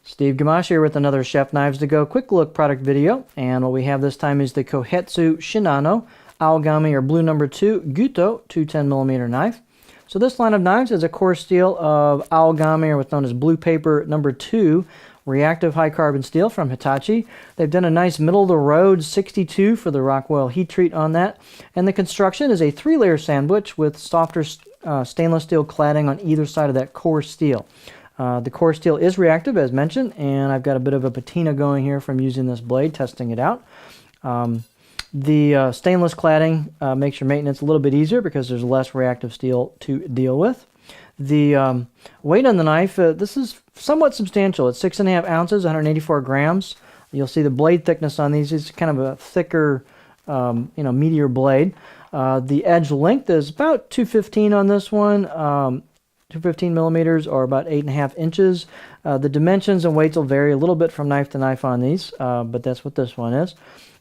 Steve Gamache here with another Chef Knives to Go quick look product video, and what we have this time is the Kohetsu Shinano Aogami or Blue No. 2 Gyuto 210mm knife. So this line of knives is a core steel of Aogami, or what's known as Blue Paper No. 2 reactive high carbon steel from Hitachi. They've done a nice middle of the road 62 for the Rockwell heat treat on that, and the construction is a 3-layer sandwich with softer stainless steel cladding on either side of that core steel. The core steel is reactive, as mentioned, and I've got a bit of a patina going here from using this blade, testing it out. The stainless cladding makes your maintenance a little bit easier because there's less reactive steel to deal with. The weight on the knife, this is somewhat substantial. It's 6.5 ounces, 184 grams. You'll see the blade thickness on these is kind of a thicker, meatier blade. The edge length is about 215 on this one. 215 millimeters, or about 8.5 inches. The dimensions and weights will vary a little bit from knife to knife on these, but that's what this one is.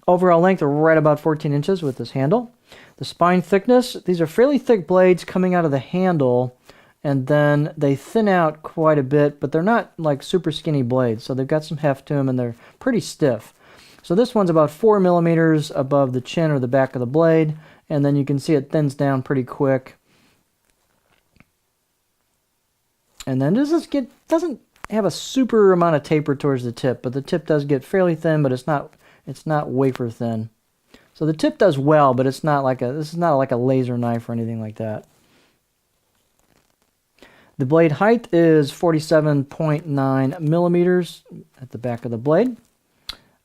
Overall length are right about 14 inches with this handle. The spine thickness, these are fairly thick blades coming out of the handle, and then they thin out quite a bit, but they're not like super skinny blades, so they've got some heft to them and they're pretty stiff. So this one's about 4 millimeters above the chin or the back of the blade, and then you can see it thins down pretty quick. And then doesn't have a super amount of taper towards the tip, but the tip does get fairly thin, but it's not wafer thin. So the tip does well, but this is not like a laser knife or anything like that. The blade height is 47.9 millimeters at the back of the blade.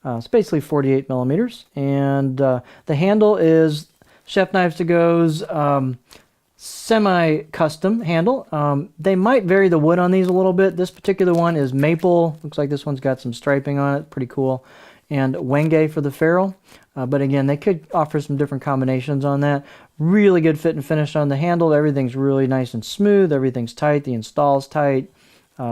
It's basically 48 millimeters, and the handle is Chef Knives to Go's semi-custom handle. They might vary the wood on these a little bit. This particular one is maple. Looks like this one's got some striping on it. Pretty cool. And wenge for the ferrule. But again, they could offer some different combinations on that. Really good fit and finish on the handle. Everything's really nice and smooth. Everything's tight. The install's tight.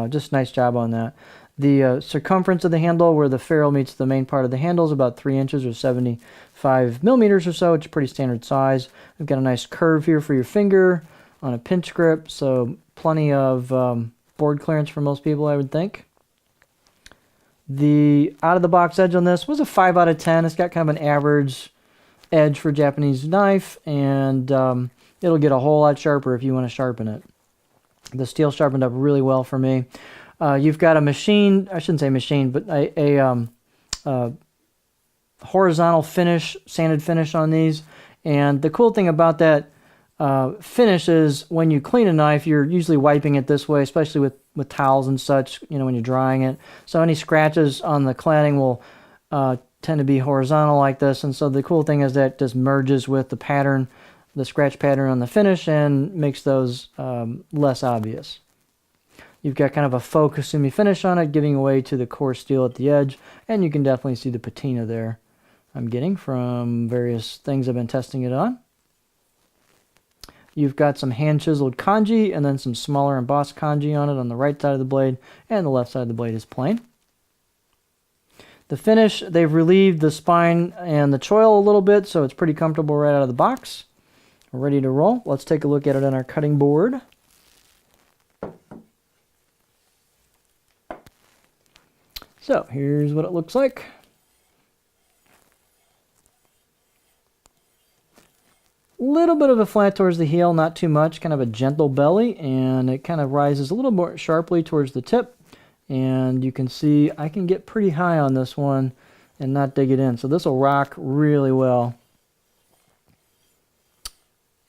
Just nice job on that. The circumference of the handle, where the ferrule meets the main part of the handle, is about 3 inches or 75 millimeters or so. It's a pretty standard size. We've got a nice curve here for your finger on a pinch grip, so plenty of board clearance for most people, I would think. The out-of-the-box edge on this was a 5 out of 10. It's got kind of an average edge for a Japanese knife, and it'll get a whole lot sharper if you want to sharpen it. The steel sharpened up really well for me. You've got a machine, I shouldn't say machine, but a horizontal finish, sanded finish on these. And the cool thing about that finish is when you clean a knife, you're usually wiping it this way, especially with towels and such, when you're drying it. So any scratches on the cladding will tend to be horizontal like this. And so the cool thing is that it just merges with the pattern, the scratch pattern on the finish, and makes those less obvious. You've got kind of a faux Kasumi finish on it, giving away to the core steel at the edge, and you can definitely see the patina there I'm getting from various things I've been testing it on. You've got some hand-chiseled kanji and then some smaller embossed kanji on it on the right side of the blade, and the left side of the blade is plain. The finish, they've relieved the spine and the choil a little bit, so it's pretty comfortable right out of the box. We're ready to roll. Let's take a look at it on our cutting board. So here's what it looks like. Little bit of a flat towards the heel, not too much, kind of a gentle belly, and it kind of rises a little more sharply towards the tip. And you can see I can get pretty high on this one and not dig it in. So this will rock really well.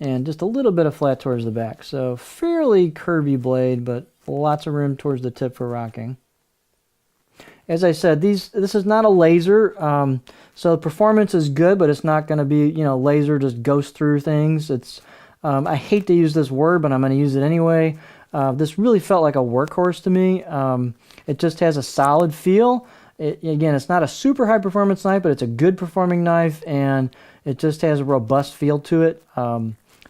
And just a little bit of flat towards the back. So fairly curvy blade, but lots of room towards the tip for rocking. As I said, this is not a laser, so the performance is good, but it's not going to be, laser just goes through things. It's, I hate to use this word, but I'm going to use it anyway. This really felt like a workhorse to me. It just has a solid feel. Again, it's not a super high performance knife, but it's a good performing knife, and it just has a robust feel to it.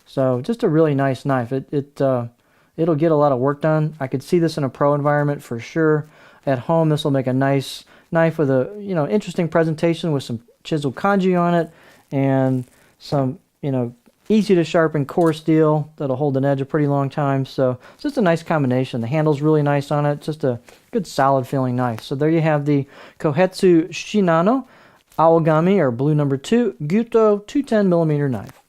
So just a really nice knife. It'll get a lot of work done. I could see this in a pro environment for sure. At home, this will make a nice knife with a interesting presentation with some chiseled kanji on it and some easy to sharpen core steel that'll hold an edge a pretty long time. So it's just a nice combination. The handle's really nice on it. Just a good solid feeling knife. So there you have the Kohetsu Shinano Aogami or blue number 2 Gyuto 210mm knife.